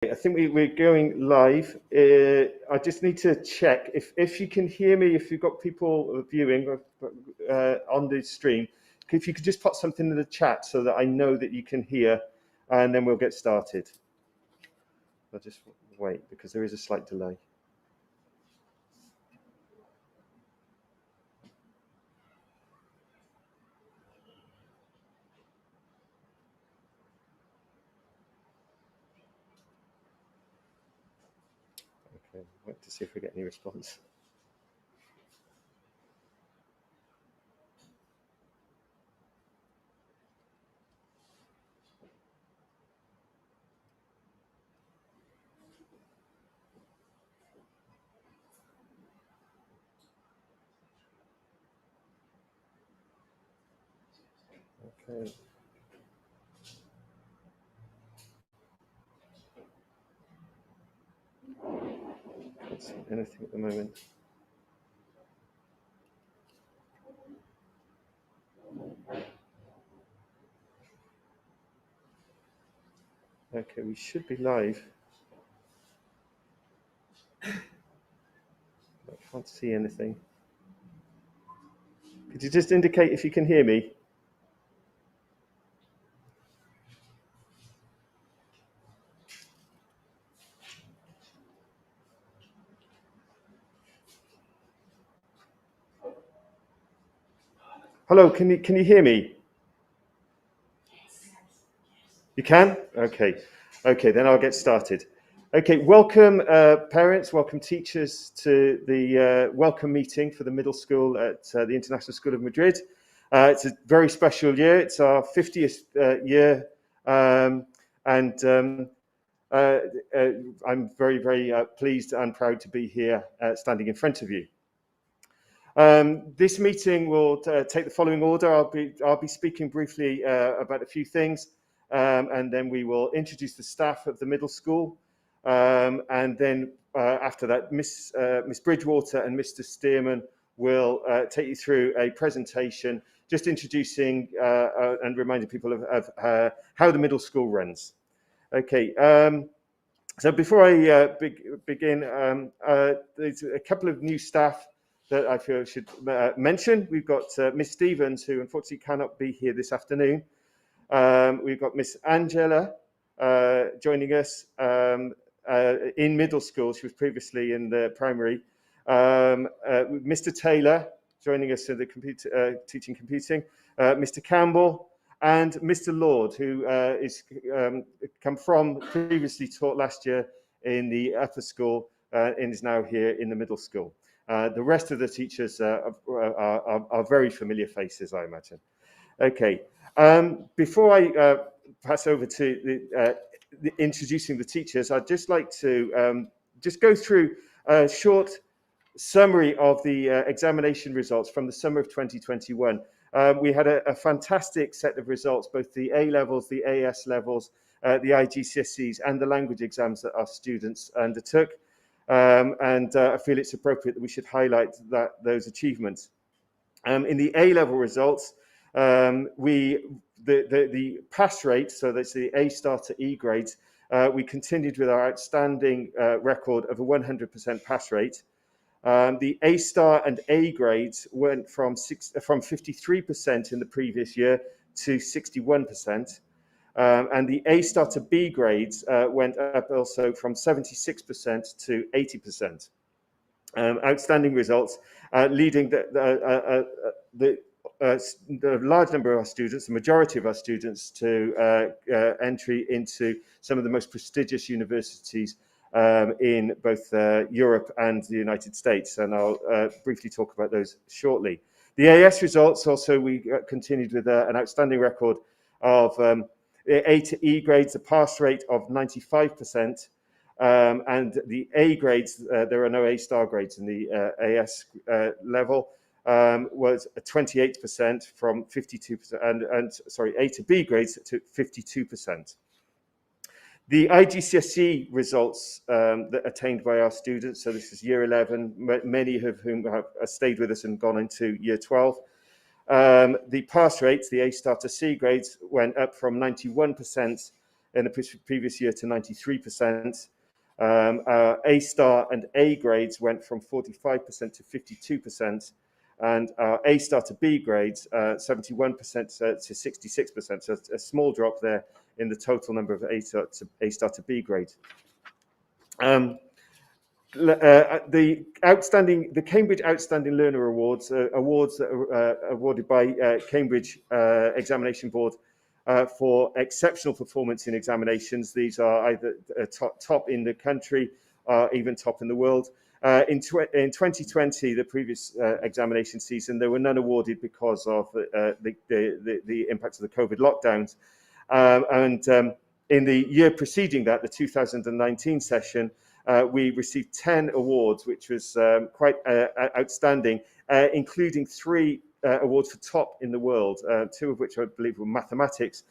I think we're going live. I just need to check if you can hear me, if you've got people viewing on the stream, if you could just put something in the chat so that I know that you can hear, and then we'll get started. I'll just wait because there is a slight delay. Okay, wait to see if we get any response. Okay. Can't see anything at the moment. Okay, we should be live. I can't see anything. Could you just indicate if you can hear me? Hello, can you hear me? You can? Okay. Okay, then I'll get started. Okay, welcome parents, welcome teachers to the welcome meeting for the middle school at the International School of Madrid. It's a very special year. It's our 50th year, and I'm very, very pleased and proud to be here standing in front of you. This meeting will take the following order. I'll be speaking briefly about a few things, and then we will introduce the staff of the middle school, and then after that, Miss Bridgewater and Mr. Stearman will take you through a presentation, just introducing and reminding people of how the middle school runs. Okay. So before I begin, there's a couple of new staff that I feel I should mention. We've got Miss Stevens, who unfortunately cannot be here this afternoon. We've got Miss Angela joining us in middle school. She was previously in the primary. Mr. Taylor joining us in the teaching computing. Mr. Campbell and Mr. Lord, who is come from previously taught last year in the upper school and is now here in the middle school. The rest of the teachers are very familiar faces, I imagine. Okay. Before I pass over to introducing the teachers, I'd just like to just go through a short summary of the examination results from the summer of 2021. We had a fantastic set of results, both the A levels, the AS levels, the IGCSEs, and the language exams that our students undertook. And I feel it's appropriate that we should highlight those achievements. In the A-level results, the pass rate, so that's the A star to E grades, we continued with our outstanding record of a 100% pass rate. The A star and A grades went from 53% in the previous year to 61%. And the A star to B grades went up also from 76% to 80%. Outstanding results, leading the large number of our students, the majority of our students, to entry into some of the most prestigious universities in both Europe and the United States. And I'll briefly talk about those shortly. The AS results also, we continued with an outstanding record of A to E grades, a pass rate of 95%. And the A grades, there are no A star grades in the AS level, was 28% from 52%, and sorry, A to B grades to 52%. The IGCSE results that attained by our students, so this is year 11, many of whom have stayed with us and gone into year 12. The pass rates, the A star to C grades, went up from 91% in the previous year to 93%. Our A star and A grades went from 45% to 52%, and our A star to B grades 71% to 66%. So a small drop there in the total number of A star to B grades. The Cambridge Outstanding Learner Awards, awards that are awarded by Cambridge Examination Board for exceptional performance in examinations. These are either top in the country or even top in the world. In 2020, the previous examination season, there were none awarded because of the impact of the COVID lockdowns. In the year preceding that, the 2019 session, we received 10 awards, which was quite outstanding, including 3 awards for top in the world, 2 of which I believe were mathematics.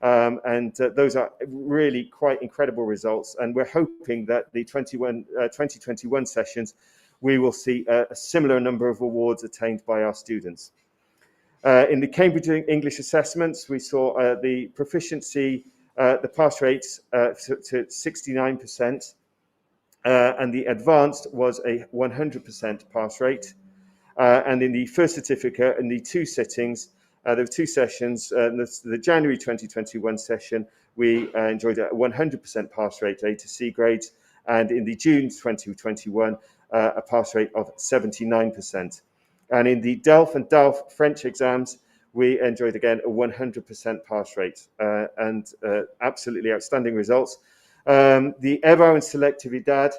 Those are really quite incredible results. And we're hoping that the 2021 sessions, we will see a similar number of awards attained by our students. In the Cambridge English assessments, we saw the proficiency, the pass rates to 69%. And the advanced was a 100% pass rate. And in the first certificate, in the 2 sittings, there were 2 sessions. The January 2021 session, we enjoyed a 100% pass rate, A to C grades. And in the June 2021, a pass rate of 79%. And in the DELF and DALF French exams, we enjoyed again a 100% pass rate and absolutely outstanding results. The EVA and Selectividad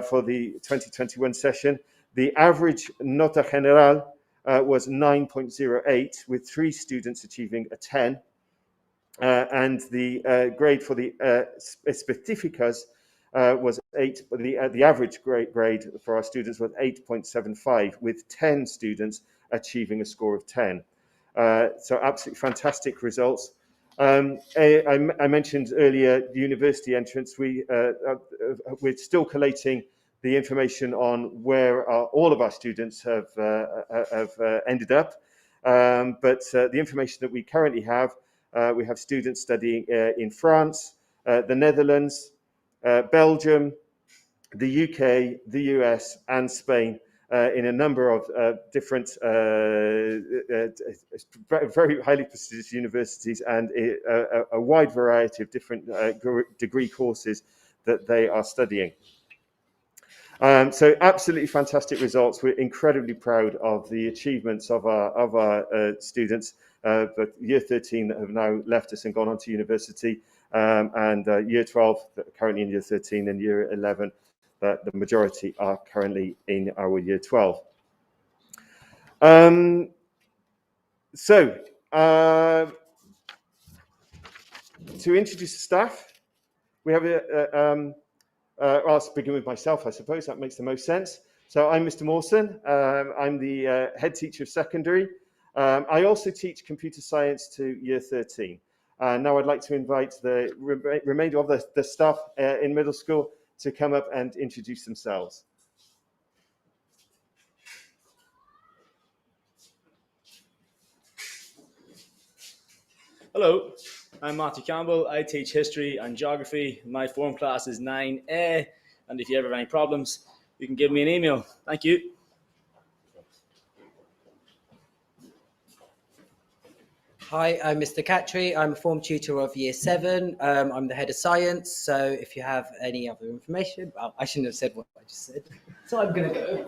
for the 2021 session, the average nota general was 9.08, with 3 students achieving a 10. And the grade for the específicas was 8, but the average grade for our students was 8.75, with 10 students achieving a score of 10. So absolutely fantastic results. I mentioned earlier university entrance. We're still collating the information on where all of our students have ended up. But the information that we currently have, we have students studying in France, the Netherlands, Belgium, the UK, the US, and Spain. In a number of different, very highly prestigious universities, and a wide variety of different degree courses that they are studying. So absolutely fantastic results. We're incredibly proud of the achievements of our students, but year 13 that have now left us and gone on to university, and year 12 that are currently in year 13, and year 11. The majority are currently in our year 12. To introduce the staff, we have I'll begin with myself, I suppose. That makes the most sense. So I'm Mr. Mawson. I'm the head teacher of secondary. I also teach computer science to year 13. Now I'd like to invite the remainder of the staff in middle school to come up and introduce themselves. Hello, I'm Matthew Campbell. I teach history and geography. My form class is 9A, and if you ever have any problems, you can give me an email. Thank you. Hi, I'm Mr. Catry. I'm a form tutor of Year 7. I'm the head of science, so if you have any other information, well, I shouldn't have said what I just said, so I'm going to go.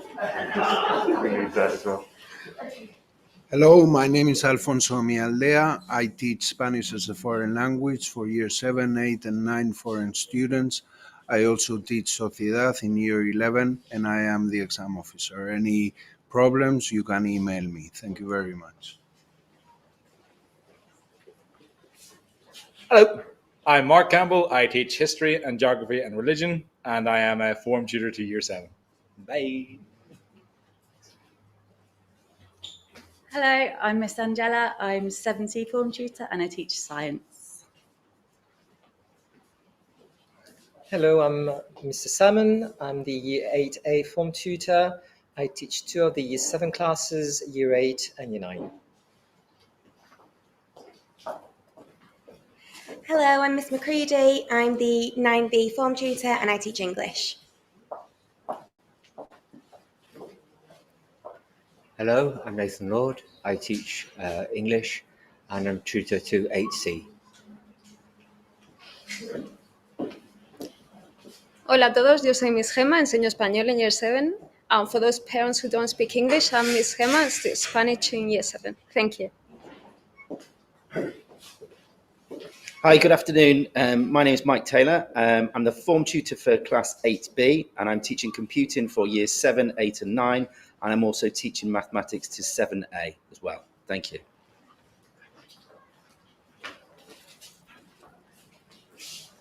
Remove that as well. Hello, my name is Alfonso Mialdea. I teach Spanish as a foreign language for Year 7, 8, and 9 foreign students. I also teach Sociedad in Year 11, and I am the exam officer. Any problems, you can email me. Thank you very much. Hello, I'm Mark Campbell. I teach history and geography and religion, and I am a form tutor to Year 7. Bye. Hello, I'm Miss Angela. I'm 7C form tutor and I teach science. Hello, I'm Mr. Salmon. I'm the Year 8A form tutor. I teach 2 of the Year 7 classes, Year 8 and Year 9. Hello, I'm Miss Macready. I'm the 9B form tutor and I teach English. Hello, I'm Nathan Lord. I teach English and I'm tutor to Igcse. Hola a todos, yo soy Miss Gemma, enseño español en Year 7. For those parents who don't speak English, I'm Miss Gemma, I teach Spanish in Year 7. Thank you. Hi, good afternoon. My name is Mike Taylor. I'm the form tutor for class 8B and I'm teaching computing for years 7, 8 and 9 and I'm also teaching mathematics to 7A as well. Thank you.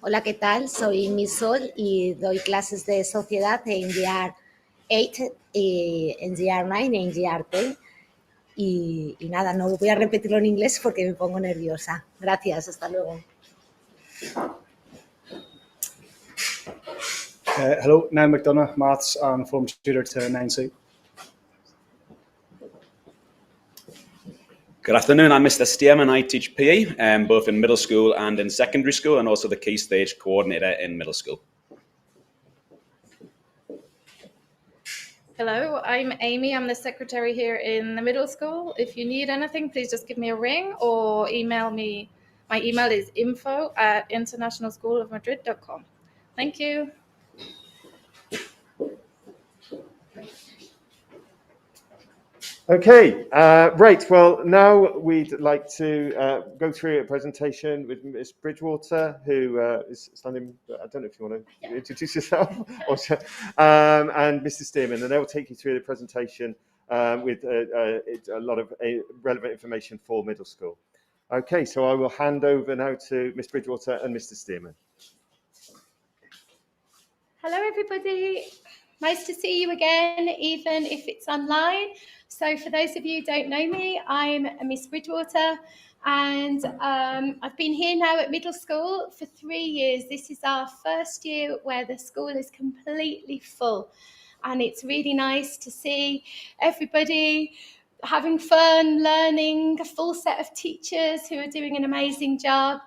Hola, ¿qué tal? Soy Miss Sol y doy clases de sociedad en Year 8, en Year 9 y en Year 10. Y nada, no voy a repetirlo en inglés porque me pongo nerviosa. Gracias, hasta luego. Hello, Niall McDonough, Maths and Form Tutor to 9C. Good afternoon, I'm Mr. Stearman. I teach PE, both in middle school and in secondary school, and also the Key Stage Coordinator in middle school. Hello, I'm Amy. I'm the secretary here in the middle school. If you need anything, please just give me a ring or email me. My email is info@internationalschoolofmadrid.com. Thank you. Okay, right. Well, now we'd like to go through a presentation with Ms. Bridgewater, who is standing. I don't know if you want to introduce yourself, and Mr. Stearman, and they'll take you through the presentation with a lot of relevant information for middle school. Okay, so I will hand over now to Ms. Bridgewater and Mr. Stearman. Hello, everybody. Nice to see you again, even if it's online. So for those of you who don't know me, I'm Miss Bridgewater, and I've been here now at middle school for 3 years. This is our first year where the school is completely full, and it's really nice to see everybody having fun, learning, a full set of teachers who are doing an amazing job,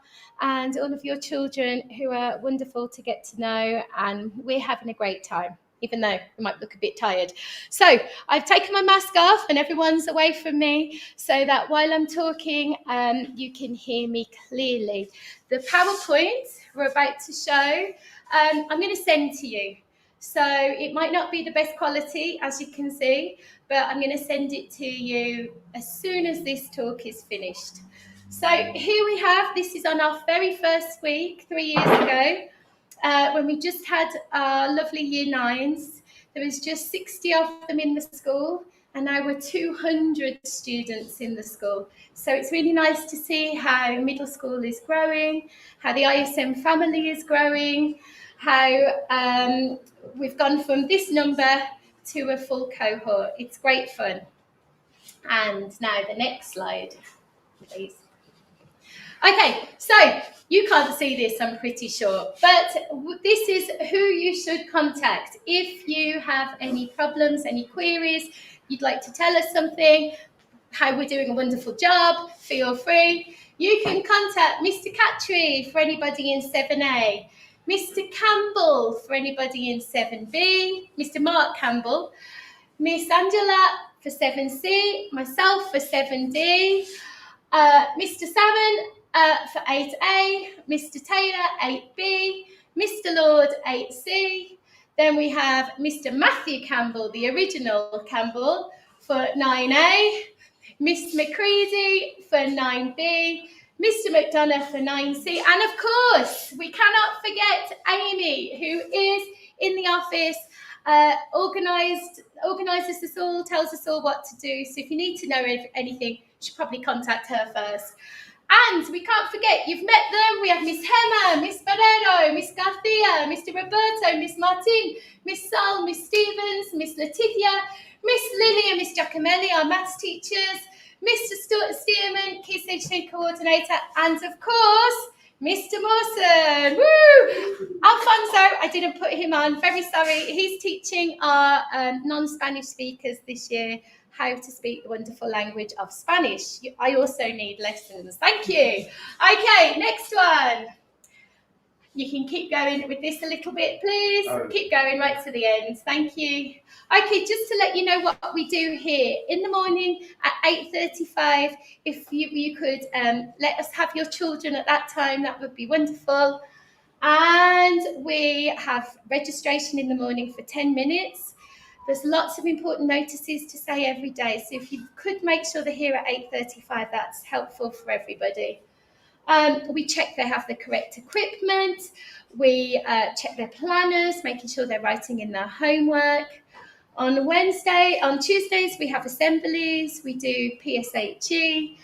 and all of your children who are wonderful to get to know, and we're having a great time, even though we might look a bit tired. So I've taken my mask off and everyone's away from me so that while I'm talking, you can hear me clearly. The PowerPoint we're about to show, I'm going to send to you. So it might not be the best quality, as you can see, but I'm going to send it to you as soon as this talk is finished. So here we have, this is on our very first week, 3 years ago, when we just had our lovely year 9s. There was just 60 of them in the school, and now we're 200 students in the school. So it's really nice to see how middle school is growing, how the ISM family is growing, how we've gone from this number to a full cohort. It's great fun. And now the next slide, please. Okay, so you can't see this, I'm pretty sure, but this is who you should contact. If you have any problems, any queries, you'd like to tell us something, how we're doing a wonderful job, feel free. You can contact Mr. Catry for anybody in 7A, Mr. Campbell for anybody in 7B, Mr. Mark Campbell, Miss Angela for 7C, myself for 7D, Mr. Salmon for 8A, Mr. Taylor 8B, Mr. Lord 8C. Then we have Mr. Matthew Campbell, the original Campbell, for 9A, Miss Macready for 9B, Mr. McDonough for 9C, and of course, we cannot forget Amy, who is in the office, organises us all, tells us all what to do. So if you need to know anything, you should probably contact her first. And we can't forget, you've met them. We have Miss Gemma, Miss Barrero, Miss Garcia, Mr. Roberto, Miss Martin, Miss Sol, Miss Stevens, Miss Letitia, Miss Lily and Miss Giacomelli, our maths teachers, Mr. Stearman, Key Stage 3 Coordinator, and of course, Mr. Mawson, woo! Alfonso, I didn't put him on, very sorry. He's teaching our non-Spanish speakers this year how to speak the wonderful language of Spanish. I also need lessons, thank you. Okay, next one. You can keep going with this a little bit, please. Keep going right to the end, thank you. Okay, just to let you know what we do here. In the morning at 8:35, if you could let us have your children at that time, that would be wonderful. And we have registration in the morning for 10 minutes. There's lots of important notices to say every day, so if you could make sure they're here at 8:35, that's helpful for everybody. We check they have the correct equipment. We check their planners, making sure they're writing in their homework. On Tuesdays, we have assemblies. We do PSHE.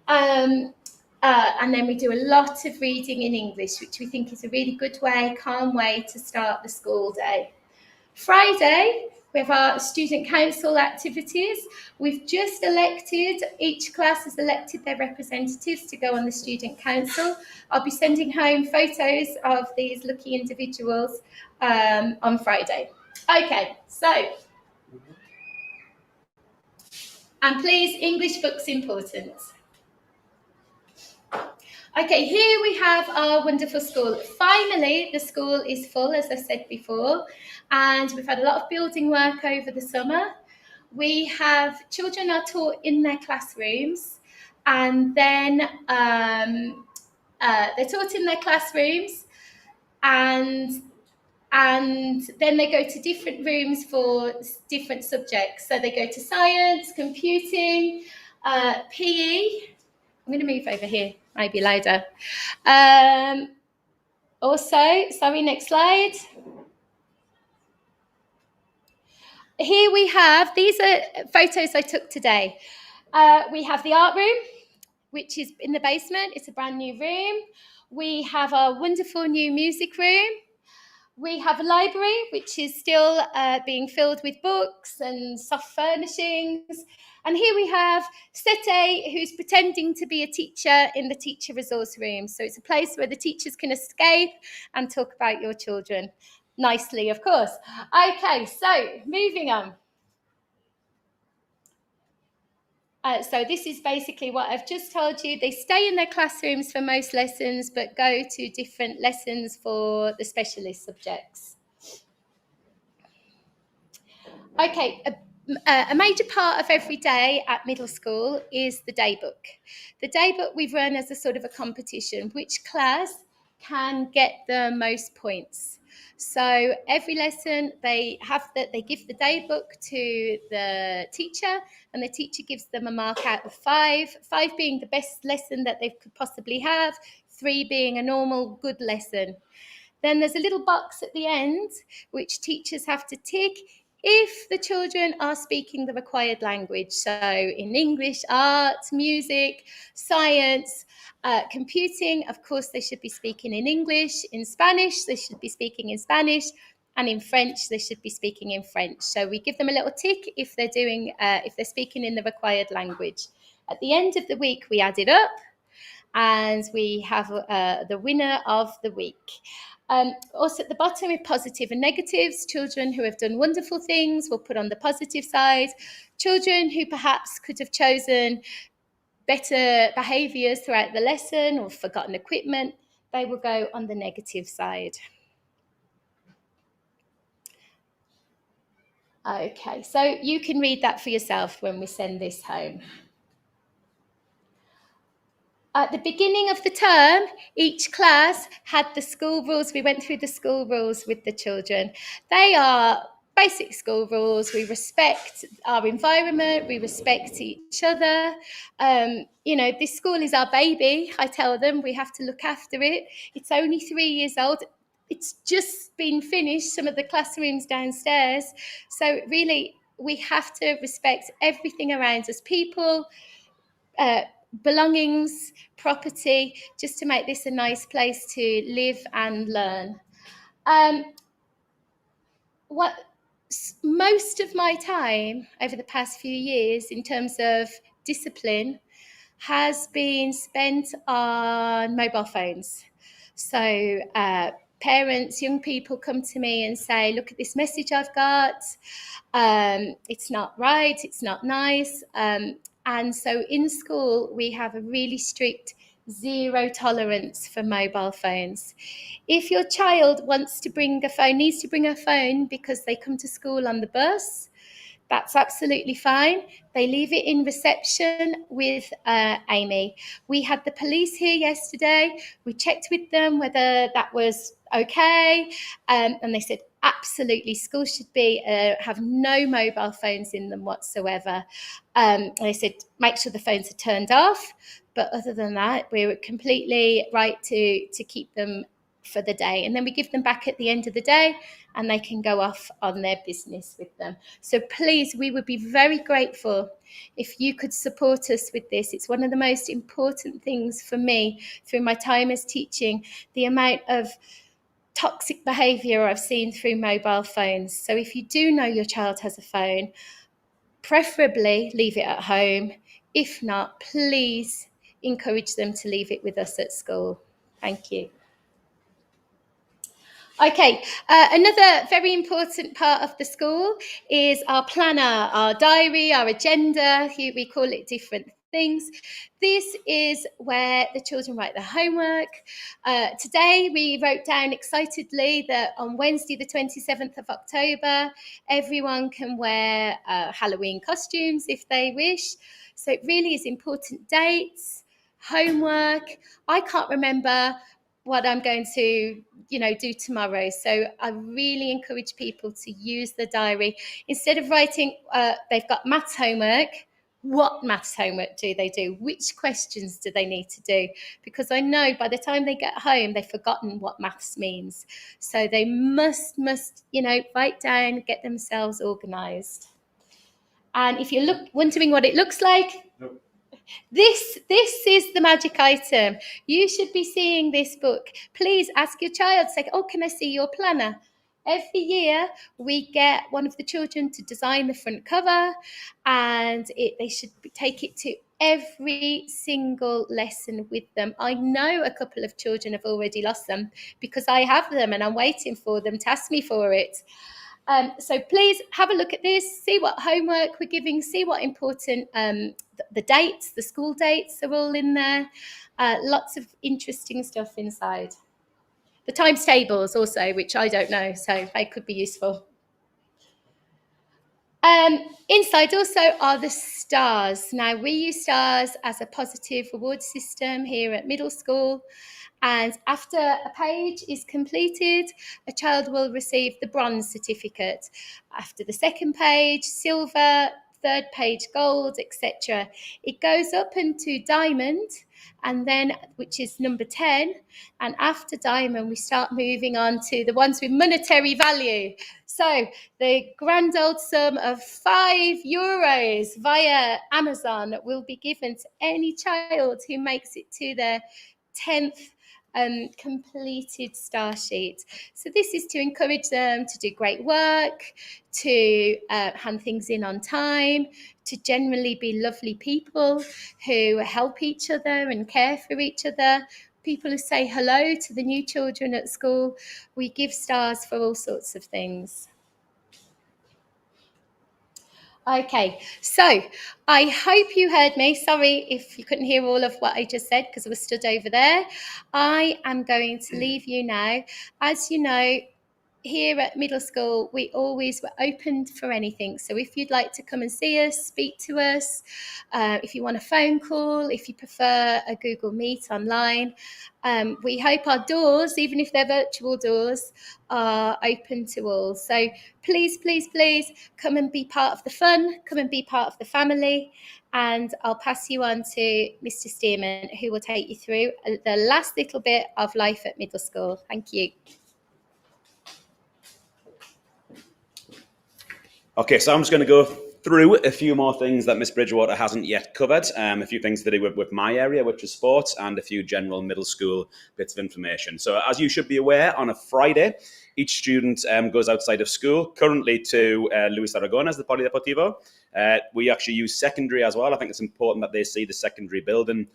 And then we do a lot of reading in English, which we think is a really good way, calm way to start the school day. Friday, we have our student council activities. We've just elected, each class has elected their representatives to go on the student council. I'll be sending home photos of these lucky individuals on Friday. Okay, so, and please, English books important. Okay, here we have our wonderful school. Finally, the school is full, as I said before, and we've had a lot of building work over the summer. We have children are taught in their classrooms, and then they're taught in their classrooms, and then they go to different rooms for different subjects. So they go to science, computing, PE. I'm going to move over here, maybe louder. Also, sorry, next slide. Here we have, these are photos I took today. We have the art room, which is in the basement. It's a brand new room. We have a wonderful new music room. We have a library, which is still being filled with books and soft furnishings. And here we have Sete, who's pretending to be a teacher in the teacher resource room. So it's a place where the teachers can escape and talk about your children. Nicely, of course. Okay, so moving on. So this is basically what I've just told you. They stay in their classrooms for most lessons, but go to different lessons for the specialist subjects. Okay, a major part of every day at middle school is the day book. The day book we've run as a sort of a competition. Which class can get the most points? So every lesson they give the day book to the teacher, and the teacher gives them a mark out of 5, 5 being the best lesson that they could possibly have, 3 being a normal good lesson. Then there's a little box at the end which teachers have to tick if the children are speaking the required language. So in English, art, music, science, computing, of course, they should be speaking in English. In Spanish, they should be speaking in Spanish. And in French, they should be speaking in French. So we give them a little tick if they're speaking in the required language. At the end of the week, we add it up, and we have the winner of the week. Also at the bottom with positive and negatives. Children who have done wonderful things will put on the positive side. Children who perhaps could have chosen better behaviours throughout the lesson or forgotten equipment, they will go on the negative side. Okay, so you can read that for yourself when we send this home. At the beginning of the term, each class had the school rules. We went through the school rules with the children. They are basic school rules. We respect our environment. We respect each other. This school is our baby. I tell them we have to look after it. It's only 3 years old. It's just been finished, some of the classrooms downstairs. So really, we have to respect everything around us, people, belongings, property, just to make this a nice place to live and learn. Most of my time over the past few years in terms of discipline has been spent on mobile phones. So parents, young people come to me and say, look at this message I've got. It's not right, it's not nice. And so in school, we have a really strict zero tolerance for mobile phones. If your child wants to bring a phone, needs to bring a phone because they come to school on the bus, that's absolutely fine. They leave it in reception with Amy. We had the police here yesterday. We checked with them whether that was okay. And they said, absolutely, schools should be have no mobile phones in them whatsoever. They said, make sure the phones are turned off. But other than that, we were completely right to keep them for the day. And then we give them back at the end of the day and they can go off on their business with them. So please, we would be very grateful if you could support us with this. It's one of the most important things for me through my time as teaching, the amount of toxic behaviour I've seen through mobile phones. So if you do know your child has a phone, preferably leave it at home. If not, please encourage them to leave it with us at school. Thank you. Okay, another very important part of the school is our planner, our diary, our agenda. Here we call it different things. This is where the children write their homework. Today we wrote down excitedly that on Wednesday the 27th of October, everyone can wear Halloween costumes if they wish. So it really is important dates, homework. I can't remember what I'm going to, do tomorrow. So I really encourage people to use the diary. Instead of writing, they've got maths homework, what maths homework do they do? Which questions do they need to do? Because I know by the time they get home, they've forgotten what maths means. So they must, write down, get themselves organised. And if you're wondering what it looks like, nope. This is the magic item. You should be seeing this book. Please ask your child, say, oh, can I see your planner? Every year we get one of the children to design the front cover, and they should take it to every single lesson with them. I know a couple of children have already lost them because I have them and I'm waiting for them to ask me for it. So please have a look at this, see what homework we're giving, see what important, the dates, the school dates are all in there. Lots of interesting stuff inside. The times tables also, which I don't know, so they could be useful. Inside also are the stars. Now, we use stars as a positive reward system here at middle school. And after a page is completed, a child will receive the bronze certificate. After the second page, silver, third page, gold, etc. It goes up into diamond, and then which is number 10. And after diamond, we start moving on to the ones with monetary value. So the grand old sum of €5 via Amazon will be given to any child who makes it to their 10th completed star sheet. So this is to encourage them to do great work, to hand things in on time, to generally be lovely people who help each other and care for each other, people who say hello to the new children at school. We give stars for all sorts of things. Okay, so I hope you heard me. Sorry if you couldn't hear all of what I just said because I was stood over there. I am going to leave you now. As you know, here at middle school, we always were open for anything. So if you'd like to come and see us, speak to us, if you want a phone call, if you prefer a Google Meet online, we hope our doors, even if they're virtual doors, are open to all. So please, please, please come and be part of the fun, come and be part of the family. And I'll pass you on to Mr. Stearman, who will take you through the last little bit of life at middle school. Thank you. Okay, so I'm just going to go through a few more things that Miss Bridgewater hasn't yet covered, a few things to do with my area, which is sports, and a few general middle school bits of information. So as you should be aware, on a Friday, each student goes outside of school, currently to Luis Aragones, the Polideportivo. We actually use secondary as well. I think it's important that they see the secondary building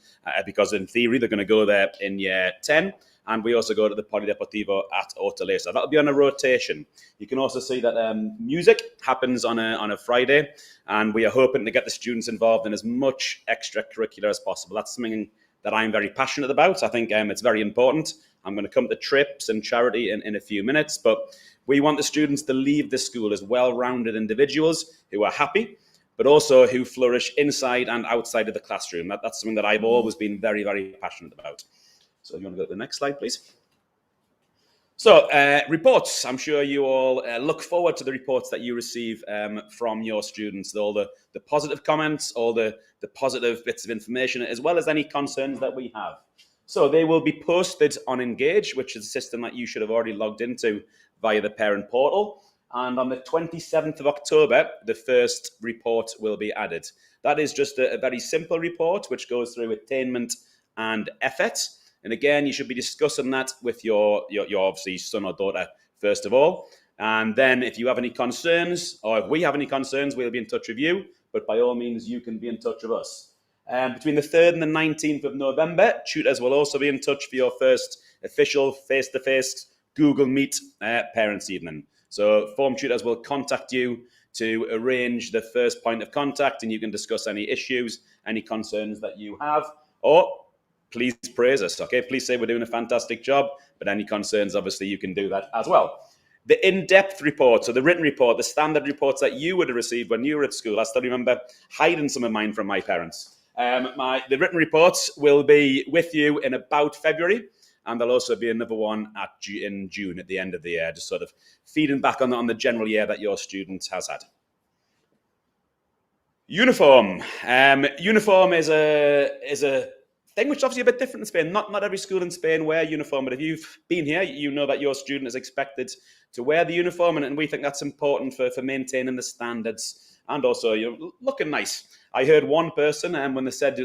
because in theory, they're going to go there in year 10. and we also go to the Polideportivo at Hortaleza. That'll be on a rotation. You can also see that music happens on a Friday, and we are hoping to get the students involved in as much extracurricular as possible. That's something that I'm very passionate about. I think it's very important. I'm going to come to trips and charity in a few minutes, but we want the students to leave the school as well-rounded individuals who are happy, but also who flourish inside and outside of the classroom. That's something that I've always been very, very passionate about. So you want to go to the next slide, please? So, reports. I'm sure you all look forward to the reports that you receive from your students, all the positive comments, all the positive bits of information, as well as any concerns that we have. So they will be posted on Engage, which is a system that you should have already logged into via the parent portal. And on the 27th of October, the first report will be added. That is just a very simple report, which goes through attainment and effort. And again, you should be discussing that with your obviously son or daughter, first of all. And then if you have any concerns, or if we have any concerns, we'll be in touch with you. But by all means, you can be in touch with us. Between the 3rd and the 19th of November, tutors will also be in touch for your first official face-to-face Google Meet parents' evening. So form tutors will contact you to arrange the first point of contact, and you can discuss any issues, any concerns that you have, or please praise us, okay? Please say we're doing a fantastic job, but any concerns, obviously, you can do that as well. The in-depth report, so the written report, the standard reports that you would have received when you were at school. I still remember hiding some of mine from my parents. The written reports will be with you in about February, and there'll also be another one in June at the end of the year, just sort of feeding back on the general year that your student has had. Uniform. Uniform is a thing which is obviously a bit different in Spain. Not every school in Spain wear uniform, but if you've been here, you know that your student is expected to wear the uniform, and we think that's important for maintaining the standards and also looking nice. I heard one person, when they said,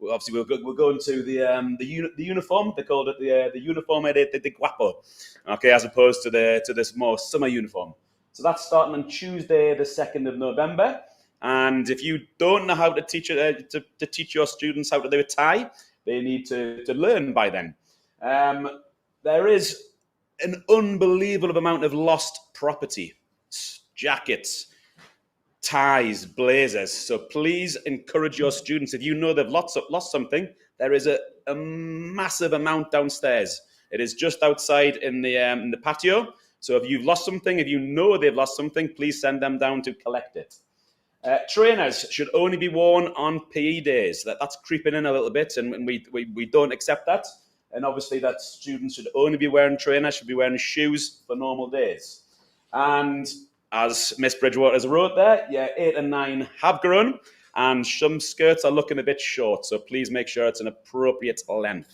obviously we'll go into the uniform. They called it the uniforme de guapo, okay, as opposed to this more summer uniform. So that's starting on Tuesday, the 2nd of November. And if you don't know how to teach your students how to do a tie, they need to learn by then. There is an unbelievable amount of lost property, jackets, ties, blazers. So please encourage your students. If you know they've lost something, there is a massive amount downstairs. It is just outside in the patio. So if you've lost something, if you know they've lost something, please send them down to collect it. Trainers should only be worn on PE days. That's creeping in a little bit, and we don't accept that. And obviously that students should only be wearing trainers, should be wearing shoes for normal days. And as Miss Bridgewater has wrote there, 8 and 9 have grown, and some skirts are looking a bit short, so please make sure it's an appropriate length.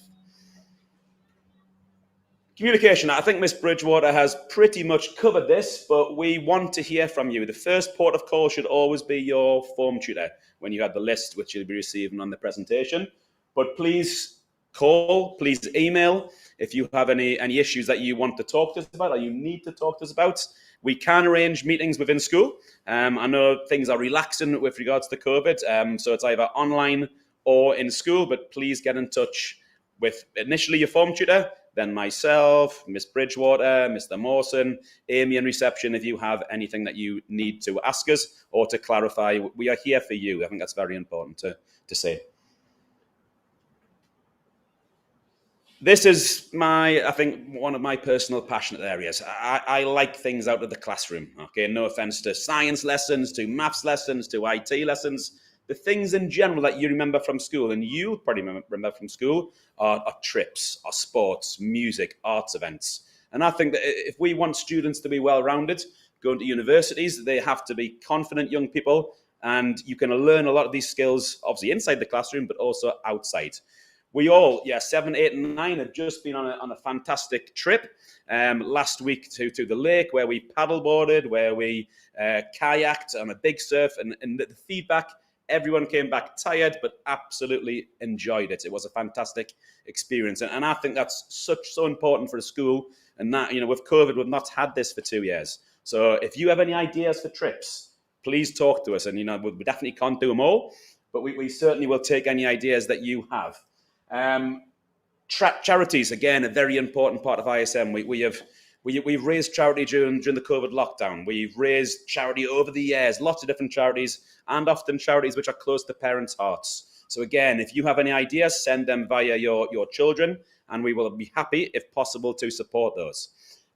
Communication. I think Miss Bridgewater has pretty much covered this, but we want to hear from you. The first port of call should always be your form tutor when you have the list, which you'll be receiving on the presentation. But please call, please email if you have any issues that you want to talk to us about or you need to talk to us about. We can arrange meetings within school. I know things are relaxing with regards to COVID, so it's either online or in school, but please get in touch with initially your form tutor, then myself, Miss Bridgewater, Mr. Mawson, Amy in reception, if you have anything that you need to ask us or to clarify. We are here for you. I think that's very important to say. This is I think, one of my personal passionate areas. I like things out of the classroom, okay? No offense to science lessons, to maths lessons, to IT lessons. The things in general that you remember from school, and you'll probably remember from school, are trips, are sports, music, arts events. And I think that if we want students to be well-rounded, going to universities, they have to be confident young people, and you can learn a lot of these skills, obviously inside the classroom, but also outside. We all, 7, 8, and 9 have just been on a fantastic trip last week to the lake, where we paddleboarded, where we kayaked on a big surf, and the feedback, everyone came back tired, but absolutely enjoyed it. It was a fantastic experience. And I think that's so important for a school. And that, with COVID, we've not had this for 2 years. So if you have any ideas for trips, please talk to us. And, we definitely can't do them all, but we certainly will take any ideas that you have. Charities, again, a very important part of ISM. We've raised charity during the COVID lockdown. We've raised charity over the years, lots of different charities, and often charities which are close to parents' hearts. So again, if you have any ideas, send them via your children, and we will be happy, if possible, to support those.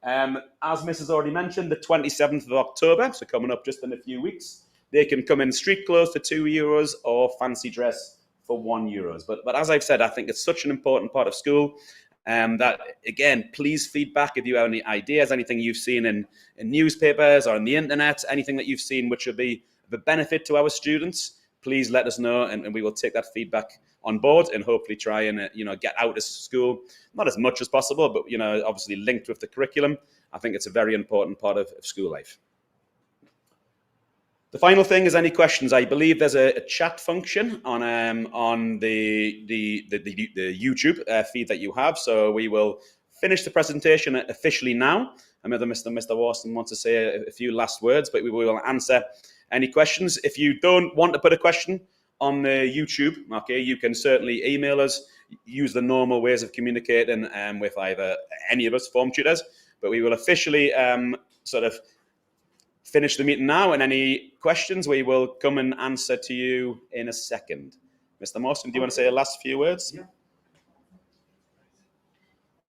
As Mrs. already mentioned, the 27th of October, so coming up just in a few weeks, they can come in street clothes for €2 or fancy dress for €1. But as I've said, I think it's such an important part of school. That, again, please feedback if you have any ideas, anything you've seen in newspapers or on the internet, anything that you've seen which would be of a benefit to our students, please let us know, and we will take that feedback on board and hopefully try and get out of school, not as much as possible, but obviously linked with the curriculum. I think it's a very important part of school life. The final thing is any questions. I believe there's a chat function on the YouTube feed that you have. So we will finish the presentation officially now. I know that Mr. Watson wants to say a few last words, but we will answer any questions. If you don't want to put a question on the YouTube, okay, you can certainly email us, use the normal ways of communicating with either any of us form tutors, but we will officially sort of finish the meeting now, and any questions we will come and answer to you in a second. Mr. Mawson, do you want to say a last few words? Yeah.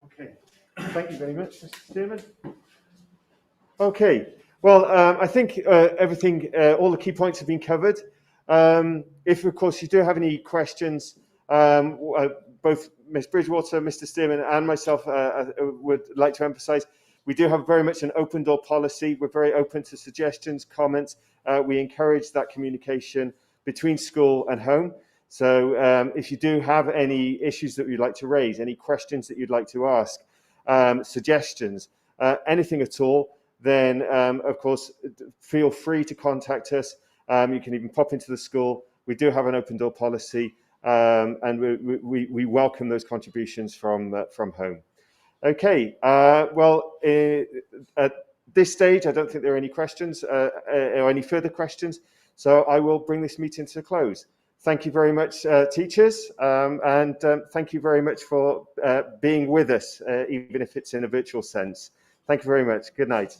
Okay. Thank you very much, Mr. Stearman. Okay. Well, I think everything, all the key points have been covered. If, of course, you do have any questions, both Ms. Bridgewater, Mr. Stearman, and myself would like to emphasise, we do have very much an open door policy. We're very open to suggestions, comments. We encourage that communication between school and home. So if you do have any issues that you'd like to raise, any questions that you'd like to ask, suggestions, anything at all, then of course, feel free to contact us. You can even pop into the school. We do have an open door policy, and we welcome those contributions from home. Okay, well, at this stage, I don't think there are any questions or any further questions, so I will bring this meeting to a close. Thank you very much, teachers, and thank you very much for being with us, even if it's in a virtual sense. Thank you very much. Good night.